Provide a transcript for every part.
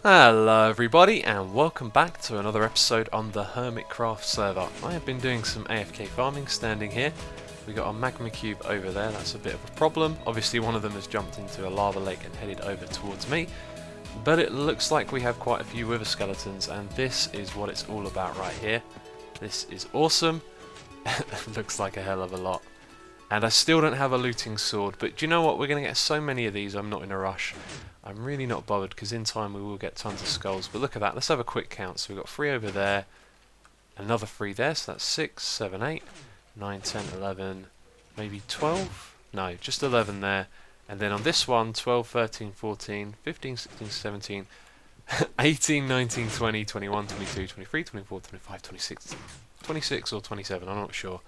Hello everybody and welcome back to another episode on the Hermitcraft server. I have been doing some AFK farming standing here. We got a magma cube over there, that's a bit of a problem. Obviously one of them has jumped into a lava lake and headed over towards me. But it looks like we have quite a few wither skeletons and this is what it's all about right here. This is awesome. Looks like a hell of a lot. And I still don't have a looting sword, but do you know what? We're going to get so many of these, I'm not in a rush. I'm really not bothered, because in time we will get tons of skulls. But look at that, let's have a quick count. So we've got 3 over there, another 3 there, so that's 6, 7, 8, 9, 10, 11, maybe 12? No, just 11 there. And then on this one, 12, 13, 14, 15, 16, 17, 18, 19, 20, 21, 22, 23, 24, 25, 26, 26 or 27, I'm not sure.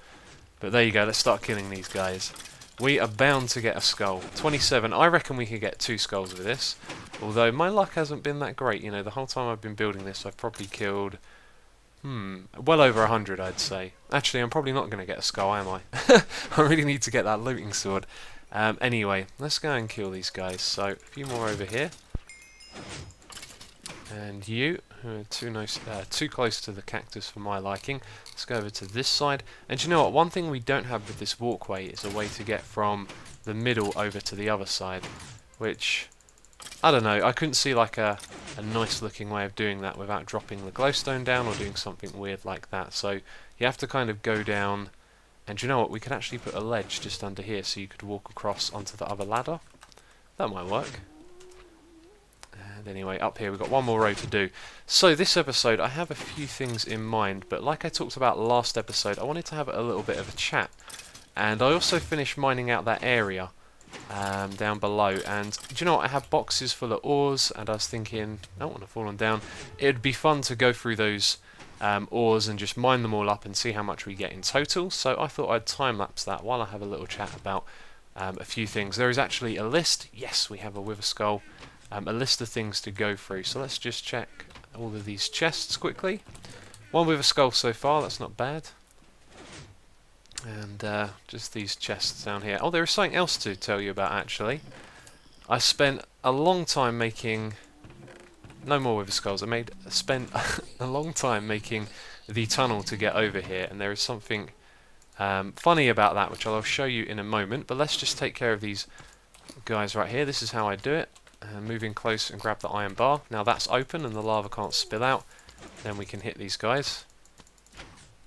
But there you go, let's start killing these guys. We are bound to get a skull. 27, I reckon we could get 2 skulls with this. Although my luck hasn't been that great, you know, the whole time I've been building this I've probably killed, well over 100 I'd say. Actually, I'm probably not going to get a skull, am I? I really need to get that looting sword. Anyway, let's go and kill these guys. So, a few more over here. And you, who are too close to the cactus for my liking. Let's go over to this side. And you know what? One thing we don't have with this walkway is a way to get from the middle over to the other side. Which, I don't know, I couldn't see like a nice looking way of doing that without dropping the glowstone down or doing something weird like that. So you have to kind of go down. And you know what? We could actually put a ledge just under here so you could walk across onto the other ladder. That might work. And anyway, up here we've got one more row to do. So this episode I have a few things in mind, but like I talked about last episode, I wanted to have a little bit of a chat. And I also finished mining out that area down below. And do you know what? I have boxes full of ores, and I was thinking, I don't want to fall down. It'd be fun to go through those ores and just mine them all up and see how much we get in total. So I thought I'd time-lapse that while I have a little chat about a few things. There is actually a list. Yes, we have a wither skull. A list of things to go through, so let's just check all of these chests quickly. One with a skull so far, that's not bad. And just these chests down here. Oh, there is something else to tell you about actually. I spent a long time making... No more with the skulls. Spent a long time making the tunnel to get over here, and there is something funny about that, which I'll show you in a moment. But let's just take care of these guys right here. This is how I do it. Move in close and grab the iron bar. Now that's open and the lava can't spill out. Then we can hit these guys.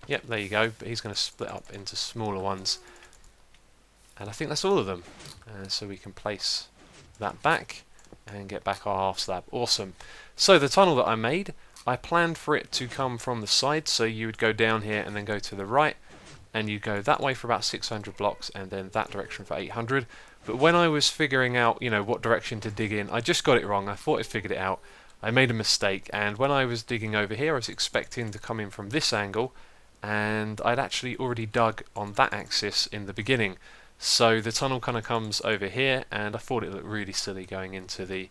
Yep, there you go. But he's going to split up into smaller ones. And I think that's all of them. So we can place that back and get back our half slab. Awesome. So the tunnel that I made, I planned for it to come from the side. So you would go down here and then go to the right. And you go that way for about 600 blocks and then that direction for 800. But when I was figuring out, you know, what direction to dig in, I just got it wrong. I thought I figured it out. I made a mistake, and when I was digging over here, I was expecting to come in from this angle, and I'd actually already dug on that axis in the beginning. So the tunnel kind of comes over here, and I thought it looked really silly going into the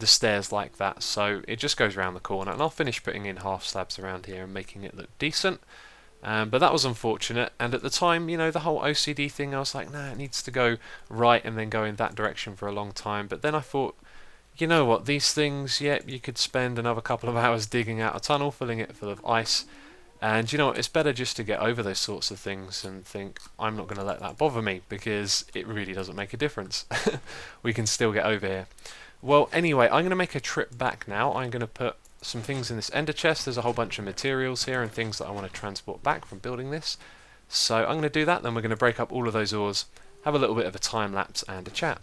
stairs like that. So it just goes around the corner, and I'll finish putting in half slabs around here and making it look decent. But that was unfortunate, and at the time, you know, the whole OCD thing, I was like, nah, it needs to go right and then go in that direction for a long time. But then I thought, you know what, these things, yeah, you could spend another couple of hours digging out a tunnel, filling it full of ice, and you know what, it's better just to get over those sorts of things and think, I'm not going to let that bother me, because it really doesn't make a difference. We can still get over here. Well, anyway, I'm going to make a trip back now. I'm going to put some things in this ender chest. There's a whole bunch of materials here and things that I want to transport back from building this. So I'm going to do that, then we're going to break up all of those ores, have a little bit of a time lapse and a chat.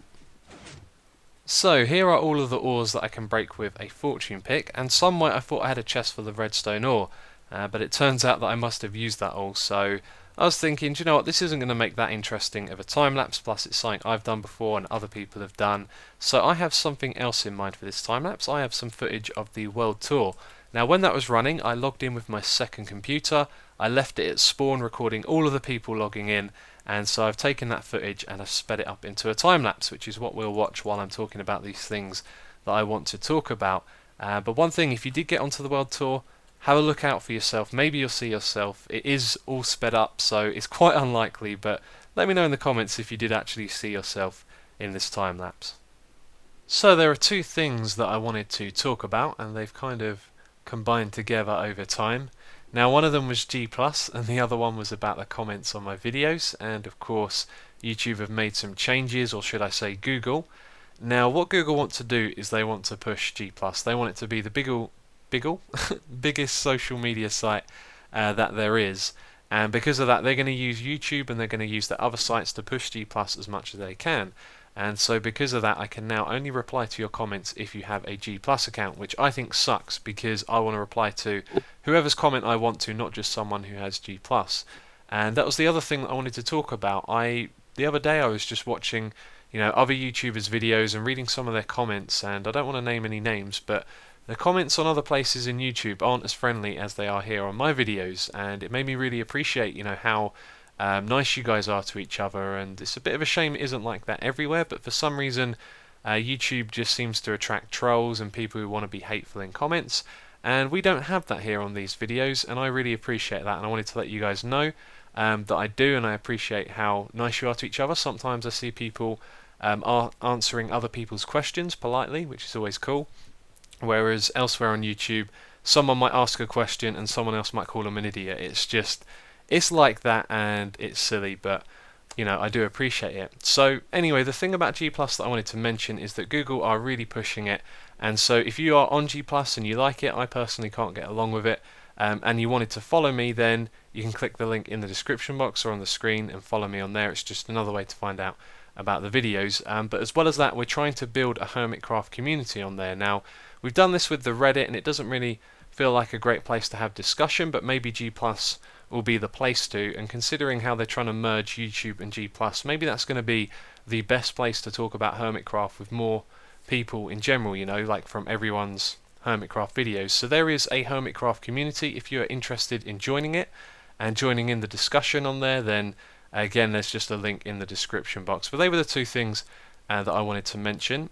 So here are all of the ores that I can break with a fortune pick, and somewhere I thought I had a chest full of redstone ore, but it turns out that I must have used that all. So I was thinking, do you know what, this isn't going to make that interesting of a time lapse, plus it's something I've done before and other people have done. So I have something else in mind for this time lapse. I have some footage of the world tour. Now when that was running, I logged in with my second computer. I left it at spawn recording all of the people logging in, and so I've taken that footage and I've sped it up into a time lapse, which is what we'll watch while I'm talking about these things that I want to talk about. But one thing, if you did get onto the world tour, have a look out for yourself. Maybe you'll see yourself. It is all sped up, so it's quite unlikely, but let me know in the comments if you did actually see yourself in this time lapse. So there are two things that I wanted to talk about, and they've kind of combined together over time. Now, one of them was G+, and the other one was about the comments on my videos, and of course, YouTube have made some changes, or should I say Google. Now, what Google want to do is they want to push G+. They want it to be the biggest social media site that there is, and because of that, they're going to use YouTube and they're going to use the other sites to push G+ as much as they can. And so because of that, I can now only reply to your comments if you have a G+ account, which I think sucks because I want to reply to whoever's comment I want to, not just someone who has G+. And that was the other thing that I wanted to talk about. The other day I was just watching, other YouTubers' videos and reading some of their comments, and I don't want to name any names, but the comments on other places in YouTube aren't as friendly as they are here on my videos, and it made me really appreciate, how nice you guys are to each other. And it's a bit of a shame it isn't like that everywhere, but for some reason YouTube just seems to attract trolls and people who want to be hateful in comments, and we don't have that here on these videos, and I really appreciate that, and I wanted to let you guys know that I do, and I appreciate how nice you are to each other. Sometimes I see people are answering other people's questions politely, which is always cool, whereas elsewhere on YouTube someone might ask a question and someone else might call them an idiot. It's like that, and it's silly, but I do appreciate it. So anyway, the thing about G+ that I wanted to mention is that Google are really pushing it, and so if you are on G+ and you like it, I personally can't get along with it, and you wanted to follow me, then you can click the link in the description box or on the screen and follow me on there. It's just another way to find out about the videos, but as well as that, we're trying to build a Hermitcraft community on there. Now, we've done this with the Reddit, and it doesn't really feel like a great place to have discussion, but maybe G+ will be the place to, and considering how they're trying to merge YouTube and G+, maybe that's going to be the best place to talk about Hermitcraft with more people in general, like from everyone's Hermitcraft videos. So there is a Hermitcraft community. If you are interested in joining it and joining in the discussion on there, then again, there's just a link in the description box. But they were the two things that I wanted to mention.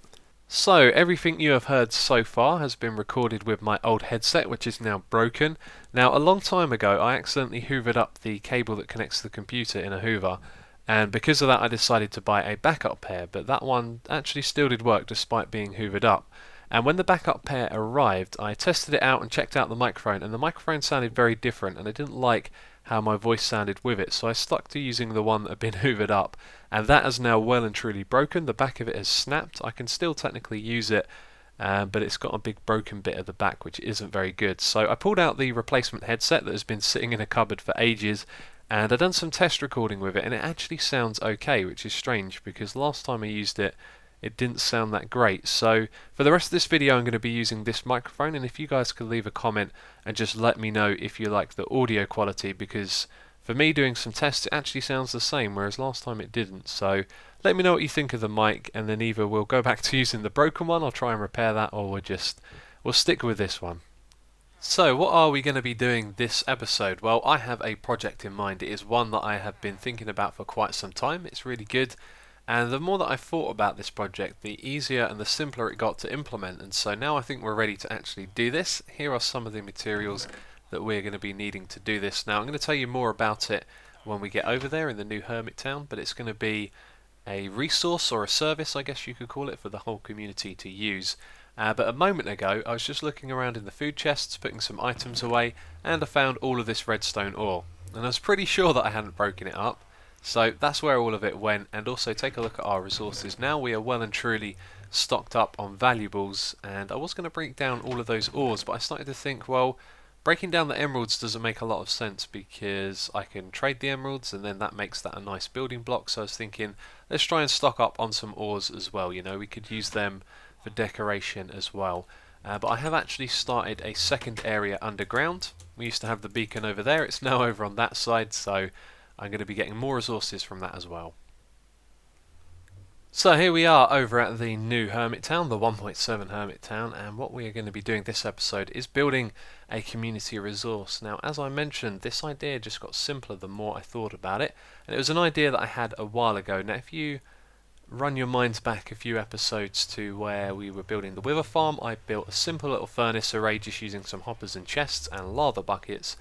So, everything you have heard so far has been recorded with my old headset, which is now broken. Now, a long time ago, I accidentally hoovered up the cable that connects to the computer in a hoover, and because of that I decided to buy a backup pair, but that one actually still did work despite being hoovered up. And when the backup pair arrived, I tested it out and checked out the microphone, and the microphone sounded very different, and I didn't like how my voice sounded with it, so I stuck to using the one that had been hoovered up, and that is now well and truly broken. The back of it has snapped. I can still technically use it, but it's got a big broken bit at the back, which isn't very good. So I pulled out the replacement headset that has been sitting in a cupboard for ages, and I've done some test recording with it, and it actually sounds okay, which is strange because last time I used it, it didn't sound that great. So for the rest of this video I'm going to be using this microphone, and if you guys could leave a comment and just let me know if you like the audio quality, because for me doing some tests it actually sounds the same, whereas last time it didn't. So let me know what you think of the mic, and then either we'll go back to using the broken one, I'll try and repair that, or we'll stick with this one. So what are we going to be doing this episode? Well, I have a project in mind. It is one that I have been thinking about for quite some time. It's really good. And the more that I thought about this project, the easier and the simpler it got to implement. And so now I think we're ready to actually do this. Here are some of the materials that we're going to be needing to do this. Now I'm going to tell you more about it when we get over there in the new Hermittown, but it's going to be a resource or a service, I guess you could call it, for the whole community to use. But a moment ago I was just looking around in the food chests, putting some items away, and I found all of this redstone ore. And I was pretty sure that I hadn't broken it up. So that's where all of it went. And also take a look at our resources. Now we are well and truly stocked up on valuables, and I was going to break down all of those ores, but I started to think, well, breaking down the emeralds doesn't make a lot of sense because I can trade the emeralds and then that makes that a nice building block. So I was thinking, let's try and stock up on some ores as well. We could use them for decoration as well. But I have actually started a second area underground. We used to have the beacon over there, it's now over on that side, so I'm going to be getting more resources from that as well. So here we are over at the new Hermittown, the 1.7 Hermittown, and what we are going to be doing this episode is building a community resource. Now, as I mentioned, this idea just got simpler the more I thought about it, and it was an idea that I had a while ago. Now, if you run your minds back a few episodes to where we were building the Wither Farm, I built a simple little furnace array just using some hoppers and chests and lava buckets.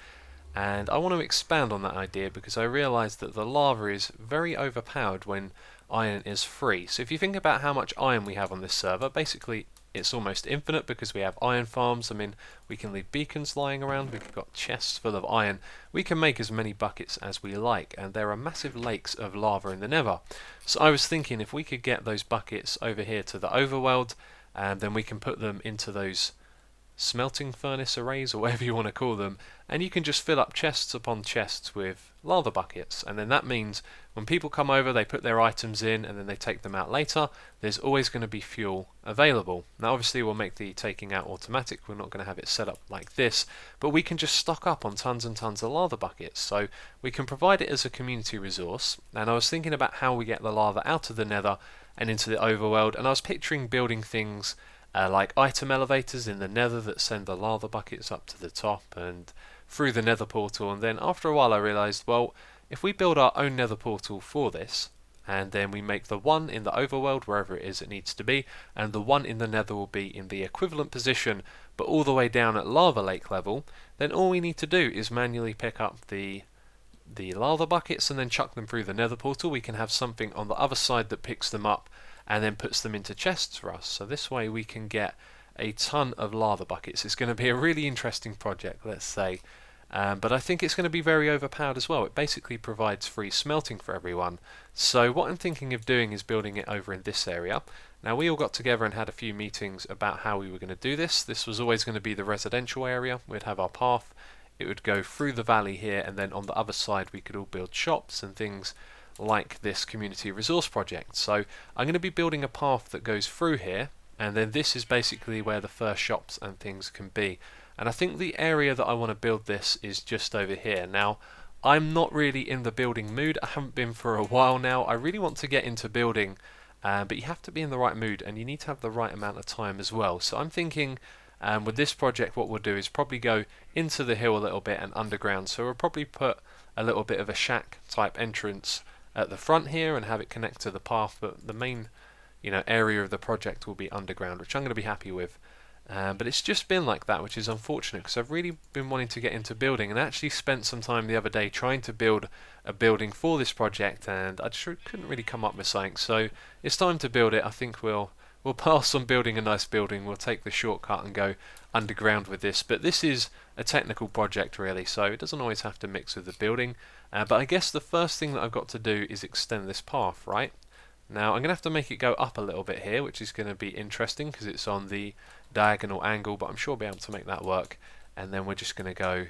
And I want to expand on that idea because I realised that the lava is very overpowered when iron is free. So if you think about how much iron we have on this server, basically it's almost infinite because we have iron farms. I mean, we can leave beacons lying around, we've got chests full of iron. We can make as many buckets as we like, and there are massive lakes of lava in the Nether. So I was thinking if we could get those buckets over here to the overworld, then we can put them into those smelting furnace arrays, or whatever you want to call them, and you can just fill up chests upon chests with lava buckets, and then that means when people come over they put their items in and then they take them out later, there's always going to be fuel available. Now obviously we'll make the taking out automatic, we're not going to have it set up like this, but we can just stock up on tons and tons of lava buckets, so we can provide it as a community resource. And I was thinking about how we get the lava out of the Nether and into the overworld, and I was picturing building things like item elevators in the Nether that send the lava buckets up to the top and through the Nether portal. And then after a while I realised, well, if we build our own Nether portal for this, and then we make the one in the overworld wherever it is it needs to be, and the one in the Nether will be in the equivalent position but all the way down at lava lake level, then all we need to do is manually pick up the lava buckets and then chuck them through the Nether portal. We can have something on the other side that picks them up and then puts them into chests for us. So this way we can get a ton of lava buckets. It's going to be a really interesting project, let's say. But I think it's going to be very overpowered as well. It basically provides free smelting for everyone. So what I'm thinking of doing is building it over in this area. Now we all got together and had a few meetings about how we were going to do this. This was always going to be the residential area. We'd have our path. It would go through the valley here, and then on the other side we could all build shops and things like this community resource project. So I'm going to be building a path that goes through here, and then this is basically where the first shops and things can be. And I think the area that I want to build this is just over here. Now I'm not really in the building mood. I haven't been for a while now. I really want to get into building, but you have to be in the right mood and you need to have the right amount of time as well. So I'm thinking with this project what we'll do is probably go into the hill a little bit and underground. So we'll probably put a little bit of a shack type entrance at the front here and have it connect to the path, but the main area of the project will be underground, which I'm going to be happy with. But it's just been like that, which is unfortunate because I've really been wanting to get into building and actually spent some time the other day trying to build a building for this project, and I just couldn't really come up with something. So it's time to build it. I think we'll pass on building a nice building. We'll take the shortcut and go underground with this. But this is a technical project really, so it doesn't always have to mix with the building. But I guess the first thing that I've got to do is extend this path, right? Now I'm going to have to make it go up a little bit here, which is going to be interesting because it's on the diagonal angle, but I'm sure I'll be able to make that work. And then we're just going to go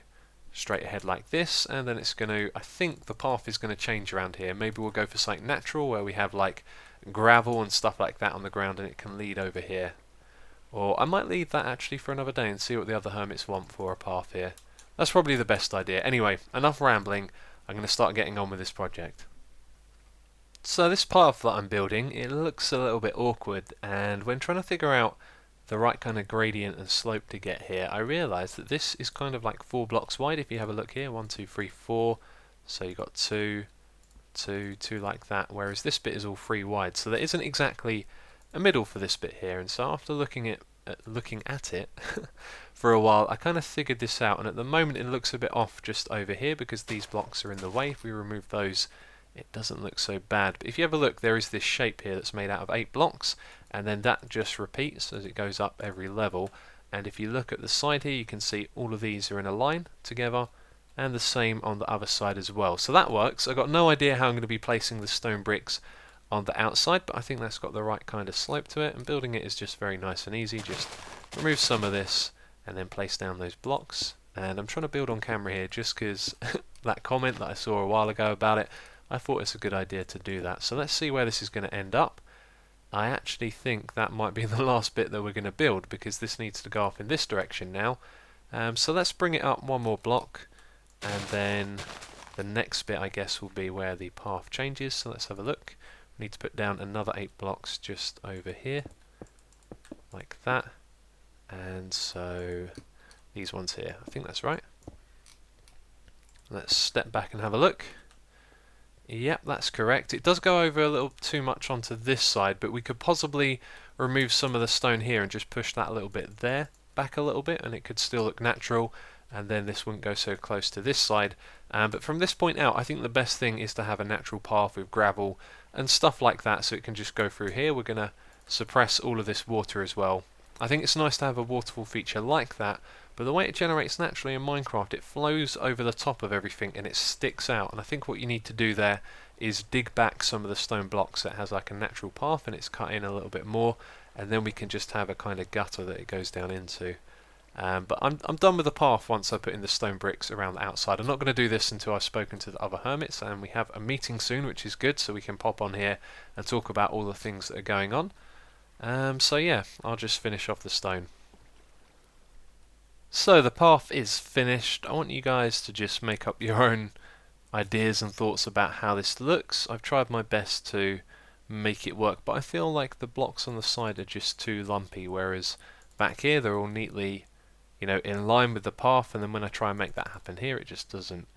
straight ahead like this, and then it's going to, I think the path is going to change around here. Maybe we'll go for something natural where we have like gravel and stuff like that on the ground and it can lead over here. Or I might leave that actually for another day and see what the other hermits want for a path here. That's probably the best idea. Anyway, enough rambling. I'm going to start getting on with this project. So this path that I'm building, it looks a little bit awkward, and when trying to figure out the right kind of gradient and slope to get here, I realised that this is kind of like 4 blocks wide. If you have a look here, 1, 2, 3, 4, so you've got 2, 2, 2 like that, whereas this bit is all 3 wide, so there isn't exactly a middle for this bit here. And so after looking at it for a while, I kind of figured this out, and at the moment it looks a bit off just over here because these blocks are in the way. If we remove those, it doesn't look so bad. But if you have a look, there is this shape here that's made out of 8 blocks, and then that just repeats as it goes up every level. And if you look at the side here, you can see all of these are in a line together, and the same on the other side as well. So that works. I've got no idea how I'm going to be placing the stone bricks on the outside, but I think that's got the right kind of slope to it, and building it is just very nice and easy. Just remove some of this and then place down those blocks. And I'm trying to build on camera here just because that comment that I saw a while ago about it, I thought it's a good idea to do that. So let's see where this is going to end up. I actually think that might be the last bit that we're going to build because this needs to go off in this direction now. So let's bring it up 1 more block, and then the next bit I guess will be where the path changes. So let's have a look. We need to put down another 8 blocks just over here like that, and so these ones here, I think that's right. Let's step back and have a look. Yep, that's correct. It does go over a little too much onto this side, but we could possibly remove some of the stone here and just push that a little bit there back a little bit, and it could still look natural, and then this wouldn't go so close to this side. But from this point out, I think the best thing is to have a natural path with gravel and stuff like that, so it can just go through here. We're going to suppress all of this water as well. I think it's nice to have a waterfall feature like that, but the way it generates naturally in Minecraft, it flows over the top of everything and it sticks out. And I think what you need to do there is dig back some of the stone blocks that has like a natural path and it's cut in a little bit more, and then we can just have a kind of gutter that it goes down into. But I'm done with the path once I put in the stone bricks around the outside. I'm not going to do this until I've spoken to the other hermits, and we have a meeting soon, which is good, so we can pop on here and talk about all the things that are going on. So yeah, I'll just finish off the stone. So the path is finished. I want you guys to just make up your own ideas and thoughts about how this looks. I've tried my best to make it work, but I feel like the blocks on the side are just too lumpy, whereas back here they're all neatly, in line with the path, and then when I try and make that happen here, it just doesn't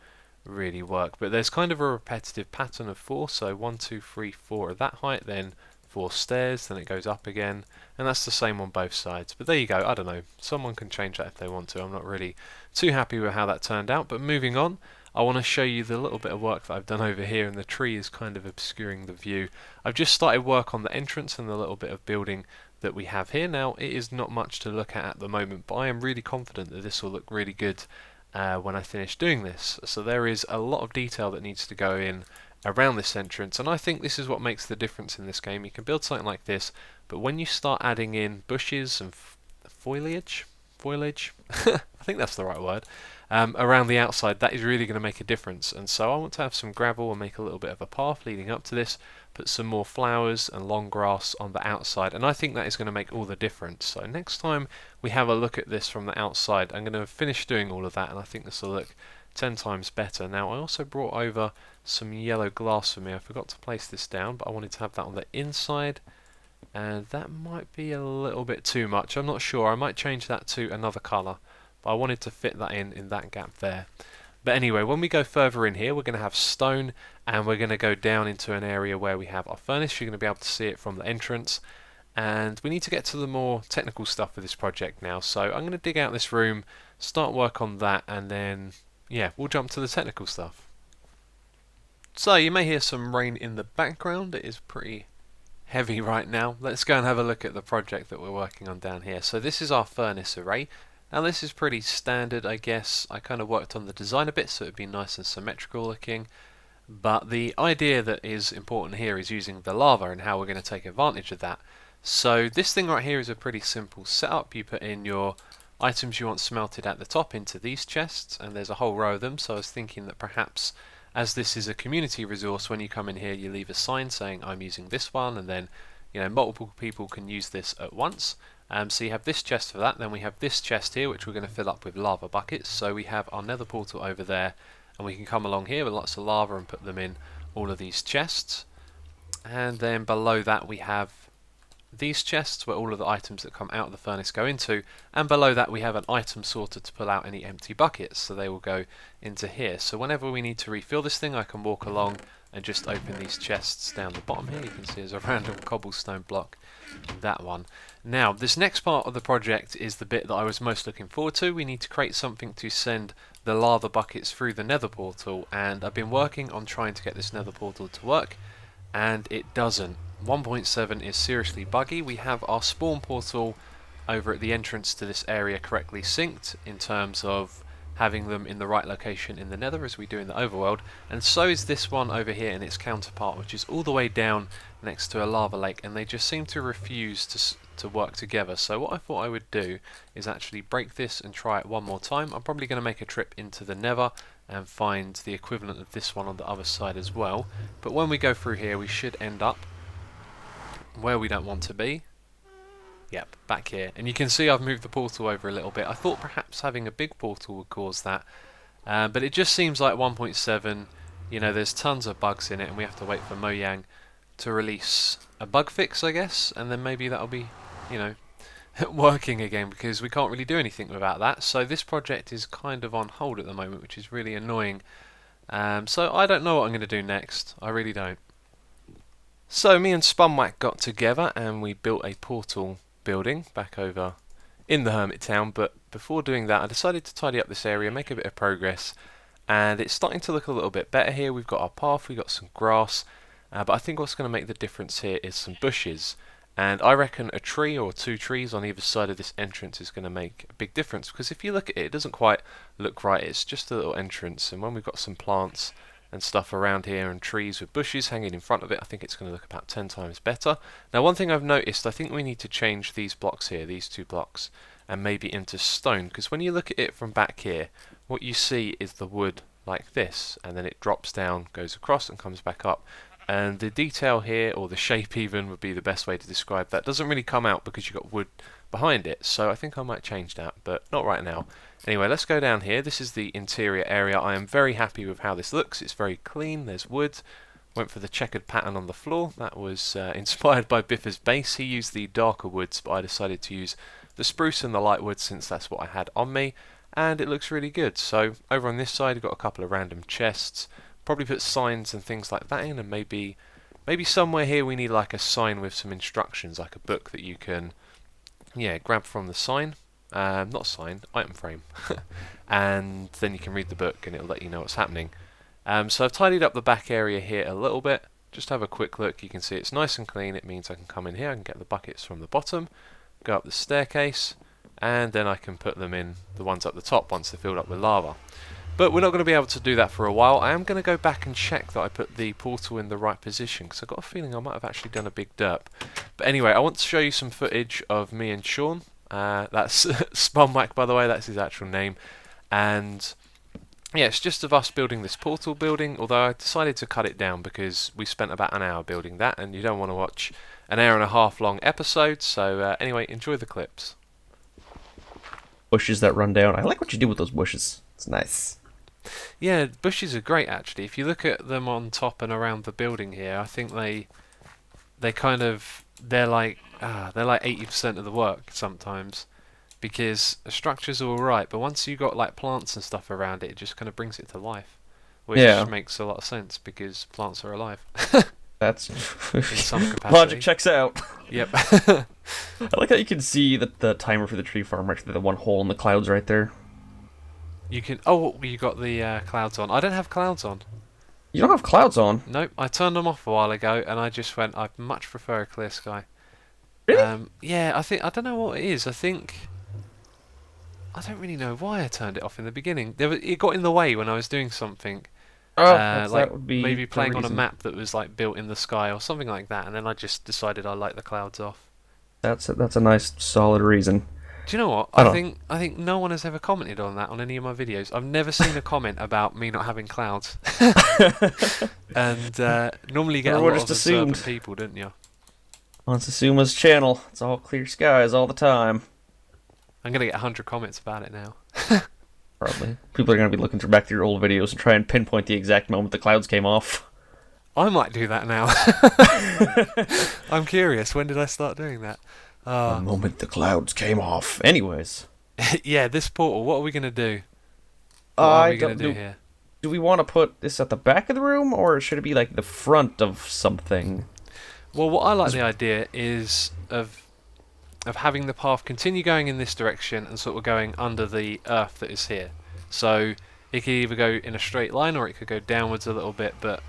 really work. But there's kind of a repetitive pattern of 4, so 1, 2, 3, 4 at that height, then 4 stairs, then it goes up again, and that's the same on both sides. But there you go, I don't know, someone can change that if they want to. I'm not really too happy with how that turned out, but moving on, I want to show you the little bit of work that I've done over here, and the tree is kind of obscuring the view. I've just started work on the entrance and the little bit of building that we have here. Now, it is not much to look at the moment, but I am really confident that this will look really good when I finish doing this. So there is a lot of detail that needs to go in around this entrance, and I think this is what makes the difference in this game. You can build something like this, but when you start adding in bushes and foliage, I think that's the right word, around the outside, that is really going to make a difference. And so I want to have some gravel and make a little bit of a path leading up to this, put some more flowers and long grass on the outside, and I think that is going to make all the difference. So next time we have a look at this from the outside, I'm going to finish doing all of that, and I think this will look 10 times better. Now, I also brought over some yellow glass for me. I forgot to place this down, but I wanted to have that on the inside, and that might be a little bit too much. I'm not sure. I might change that to another colour, but I wanted to fit that in that gap there. But anyway, when we go further in here, we're going to have stone, and we're going to go down into an area where we have our furnace. You're going to be able to see it from the entrance, and we need to get to the more technical stuff with this project now. So I'm going to dig out this room, start work on that, and then yeah, we'll jump to the technical stuff. So you may hear some rain in the background. It is pretty heavy right now. Let's go and have a look at the project that we're working on down here. So this is our furnace array. Now this is pretty standard, I guess. I kind of worked on the design a bit so it'd be nice and symmetrical looking, but the idea that is important here is using the lava and how we're going to take advantage of that. So this thing right here is a pretty simple setup. You put in your items you want smelted at the top into these chests, and there's a whole row of them. So I was thinking that perhaps, as this is a community resource, when you come in here you leave a sign saying I'm using this one, and then multiple people can use this at once. So you have this chest for that, then we have this chest here which we're going to fill up with lava buckets. So we have our nether portal over there, and we can come along here with lots of lava and put them in all of these chests. And then below that we have these chests where all of the items that come out of the furnace go into, and below that we have an item sorter to pull out any empty buckets, so they will go into here. So whenever we need to refill this thing, I can walk along and just open these chests down the bottom here. You can see there's a random cobblestone block, that one. Now this next part of the project is the bit that I was most looking forward to. We need to create something to send the lava buckets through the nether portal, and I've been working on trying to get this nether portal to work, and it doesn't. 1.7 is seriously buggy. We have our spawn portal over at the entrance to this area correctly synced in terms of having them in the right location in the nether as we do in the overworld, and so is this one over here in its counterpart, which is all the way down next to a lava lake, and they just seem to refuse to work together. So what I thought I would do is actually break this and try it one more time. I'm probably going to make a trip into the nether and find the equivalent of this one on the other side as well, but when we go through here we should end up where we don't want to be. Yep, back here. And you can see I've moved the portal over a little bit. I thought perhaps having a big portal would cause that, but it just seems like 1.7, there's tons of bugs in it, and we have to wait for Mojang to release a bug fix, I guess, and then maybe that'll be, working again, because we can't really do anything without that. So this project is kind of on hold at the moment, which is really annoying. So I don't know what I'm going to do next. I really don't. So me and Spumwack got together and we built a portal building back over in the Hermittown, but before doing that I decided to tidy up this area, make a bit of progress, and it's starting to look a little bit better here. We've got our path, we've got some grass, But I think what's going to make the difference here is some bushes. And I reckon a tree or 2 trees on either side of this entrance is going to make a big difference, because if you look at it, it doesn't quite look right. It's just a little entrance, and when we've got some plants and stuff around here and trees with bushes hanging in front of it, I think it's going to look about 10 times better. Now, one thing I've noticed, I think we need to change these blocks here, these 2 blocks, and maybe into stone, because when you look at it from back here, what you see is the wood like this, and then it drops down, goes across, and comes back up. And the detail here, or the shape even, would be the best way to describe that. Doesn't really come out because you've got wood behind it, so I think I might change that, but not right now. Anyway, let's go down here. This is the interior area. I am very happy with how this looks. It's very clean. There's wood. Went for the checkered pattern on the floor. That was inspired by Biffa's base. He used the darker woods, but I decided to use the spruce and the light wood since that's what I had on me, and it looks really good. So over on this side, we've got a couple of random chests. Probably put signs and things like that in, and maybe somewhere here we need like a sign with some instructions, like a book that you can, yeah, grab from the sign, not sign, item frame, and then you can read the book and it'll let you know what's happening. So I've tidied up the back area here a little bit. Just have a quick look. You can see it's nice and clean. It means I can come in here, I can get the buckets from the bottom, go up the staircase, and then I can put them in the ones up the top once they're filled up with lava. But we're not going to be able to do that for a while. I am going to go back and check that I put the portal in the right position, because I've got a feeling I might have actually done a big derp. But anyway, I want to show you some footage of me and Sean. That's Spumwack, by the way, that's his actual name. And yeah, it's just of us building this portal building, although I decided to cut it down because we spent about an hour building that, and you don't want to watch an hour and a half long episode. So anyway, enjoy the clips. Bushes that run down. I like what you do with those bushes. It's nice. Yeah, bushes are great actually. If you look at them on top and around the building here, I think they're like 80% of the work sometimes, because a structure's all right, but once you got like plants and stuff around it, it just kind of brings it to life, which makes a lot of sense because plants are alive. That's in some capacity. Logic checks out. Yep. I like how you can see the timer for the tree farm right through the one hole in the clouds right there. You can. Oh, you got the clouds on. I don't have clouds on. You don't have clouds on? Nope. I turned them off a while ago, and I just went, I much prefer a clear sky. Really? Yeah. I don't know what it is. I don't really know why I turned it off in the beginning. It got in the way when I was doing something. Like that would be maybe playing on a map that was like built in the sky or something like that, and then I just decided I like the clouds off. That's a nice solid reason. Do you know what? I think no one has ever commented on that on any of my videos. I've never seen a comment about me not having clouds. And normally you get a lot of observant people, don't you? On Susuma's channel, it's all clear skies all the time. I'm gonna get 100 comments about it now. Probably. People are gonna be looking back through your old videos and try and pinpoint the exact moment the clouds came off. I might do that now. I'm curious. When did I start doing that? The moment the clouds came off. Anyways. Yeah, this portal, what are we going to do? What are we going to do here? Do we want to put this at the back of the room, or should it be like the front of something? Well, what I like the idea is of having the path continue going in this direction and sort of going under the earth that is here. So it could either go in a straight line or it could go downwards a little bit, but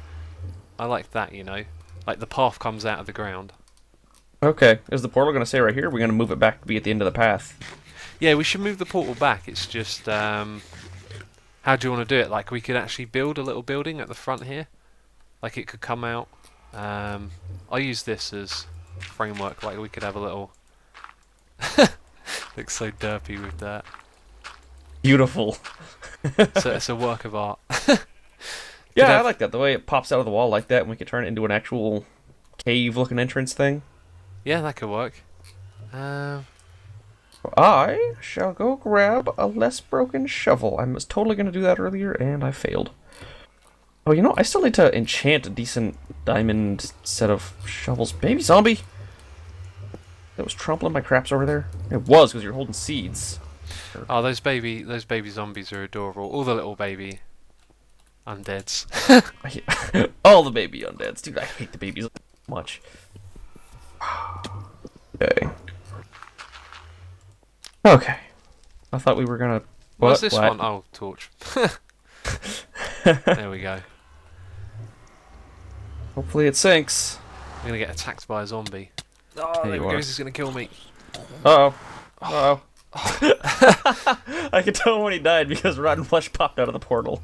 I like that, you know? Like the path comes out of the ground. Okay, is the portal going to say right here? We're going to move it back to be at the end of the path. Yeah, we should move the portal back. It's just, how do you want to do it? Like, we could actually build a little building at the front here. Like, it could come out. I'll use this as framework. Like, we could have a little... Looks so derpy with that. Beautiful. So it's a work of art. Yeah, I like that. The way it pops out of the wall like that, and we could turn it into an actual cave-looking entrance thing. Yeah, that could work. I shall go grab a less broken shovel. I was totally going to do that earlier, and I failed. Oh, you know, I still need to enchant a decent diamond set of shovels. Baby zombie! That was trampling my craps over there? It was, because you're holding seeds. Oh, those baby zombies are adorable. All the little baby undeads. All the baby undeads. Dude, I hate the babies so much. Okay. Okay. I thought we were gonna... What's this one? Oh, torch. There we go. Hopefully it sinks. I'm gonna get attacked by a zombie. Oh, There there you we are. go. He's gonna kill me. Uh-oh. Uh-oh. I could tell when he died because rotten flesh popped out of the portal.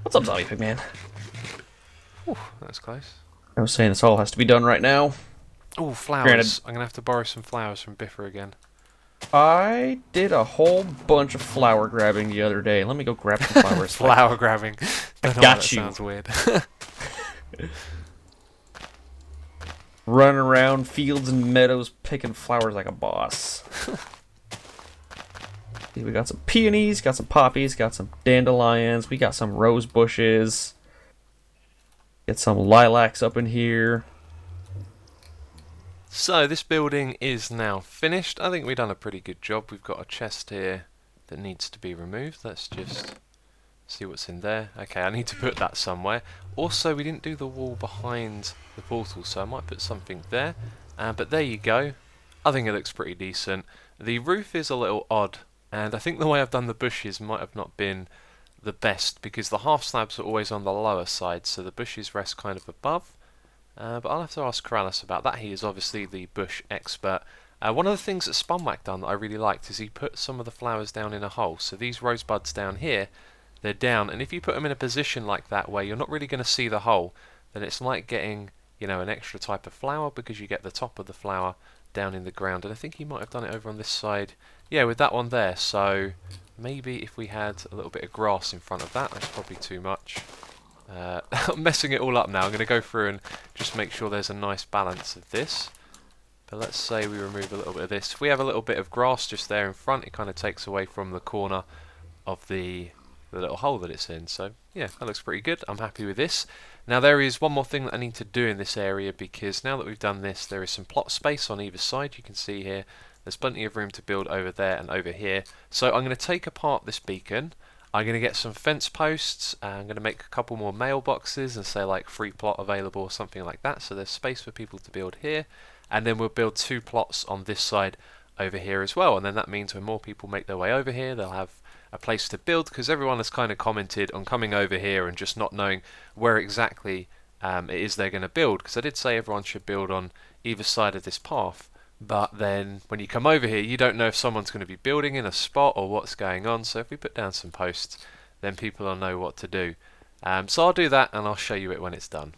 What's up, zombie pigman? Whew, that's close. I was saying this all has to be done right now. Oh, flowers. Granted. I'm gonna have to borrow some flowers from Biffa again. I did a whole bunch of flower grabbing the other day. Let me go grab some flowers. Flower grabbing. Don't know why got that you. sounds weird. Running around fields and meadows picking flowers like a boss. We got some peonies, got some poppies, got some dandelions, we got some rose bushes. Get some lilacs up in here. So this building is now finished. I think we've done a pretty good job. We've got a chest here that needs to be removed. Let's just see what's in there. Okay, I need to put that somewhere. Also, we didn't do the wall behind the portal, so I might put something there. But there you go. I think it looks pretty decent. The roof is a little odd, and I think the way I've done the bushes might have not been the best, because the half slabs are always on the lower side, so the bushes rest kind of above. But I'll have to ask Corrales about that. He is obviously the bush expert. One of the things that Spumwack done that I really liked is he put some of the flowers down in a hole. So these rosebuds down here, they're down, and if you put them in a position like that where you're not really going to see the hole, then it's like getting, you know, an extra type of flower, because you get the top of the flower down in the ground. And I think he might have done it over on this side, yeah, with that one there. So maybe if we had a little bit of grass in front of that, that's probably too much. I'm messing it all up now. I'm going to go through and just make sure there's a nice balance of this. But let's say we remove a little bit of this. If we have a little bit of grass just there in front, it kind of takes away from the corner of the little hole that it's in. So yeah, that looks pretty good. I'm happy with this. Now there is one more thing that I need to do in this area, because now that we've done this, there is some plot space on either side. You can see here there's plenty of room to build over there and over here. So I'm going to take apart this beacon. I'm going to get some fence posts. I'm going to make a couple more mailboxes and say like free plot available or something like that, so there's space for people to build here. And then we'll build 2 plots on this side over here as well, and then that means when more people make their way over here, they'll have a place to build, because everyone has kind of commented on coming over here and just not knowing where exactly it is they're going to build, because I did say everyone should build on either side of this path. But then when you come over here, you don't know if someone's going to be building in a spot or what's going on. So if we put down some posts, then people will know what to do. So I'll do that and I'll show you it when it's done.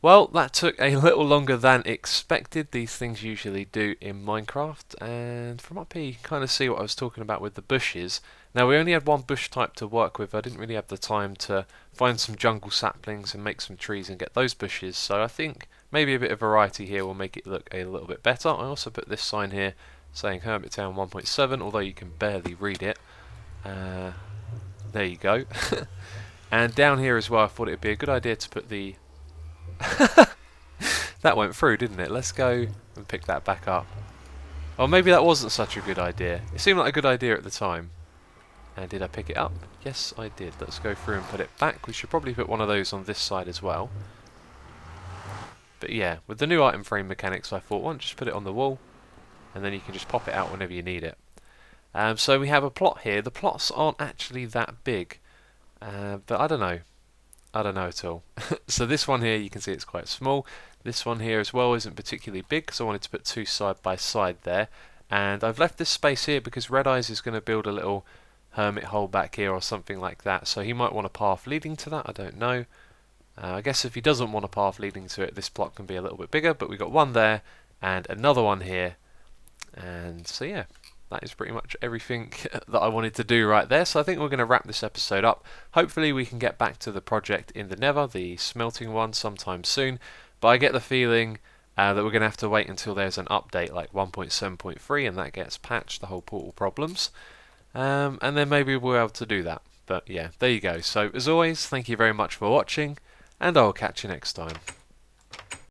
Well, that took a little longer than expected. These things usually do in Minecraft. And from up here, you can kind of see what I was talking about with the bushes. Now, we only had one bush type to work with. I didn't really have the time to find some jungle saplings and make some trees and get those bushes. So I think maybe a bit of variety here will make it look a little bit better. I also put this sign here saying Hermittown 1.7, although you can barely read it. There you go. And down here as well, I thought it would be a good idea to put the... That went through, didn't it? Let's go and pick that back up. Or maybe that wasn't such a good idea. It seemed like a good idea at the time. And did I pick it up? Yes, I did. Let's go through and put it back. We should probably put one of those on this side as well. But yeah, with the new item frame mechanics, I thought, why not just put it on the wall, and then you can just pop it out whenever you need it. So we have a plot here. The plots aren't actually that big, but I don't know. I don't know at all. So this one here, you can see it's quite small. This one here as well isn't particularly big, because I wanted to put 2 side by side there. And I've left this space here because Red Eyes is going to build a little hermit hole back here or something like that. So he might want a path leading to that, I don't know. I guess if he doesn't want a path leading to it, this plot can be a little bit bigger, but we've got one there and another one here. And so yeah, that is pretty much everything that I wanted to do right there. So I think we're going to wrap this episode up. Hopefully we can get back to the project in the Nether, the smelting one, sometime soon. But I get the feeling that we're going to have to wait until there's an update like 1.7.3 and that gets patched, the whole portal problems. And then maybe we'll be able to do that. But yeah, there you go. So as always, thank you very much for watching, and I'll catch you next time.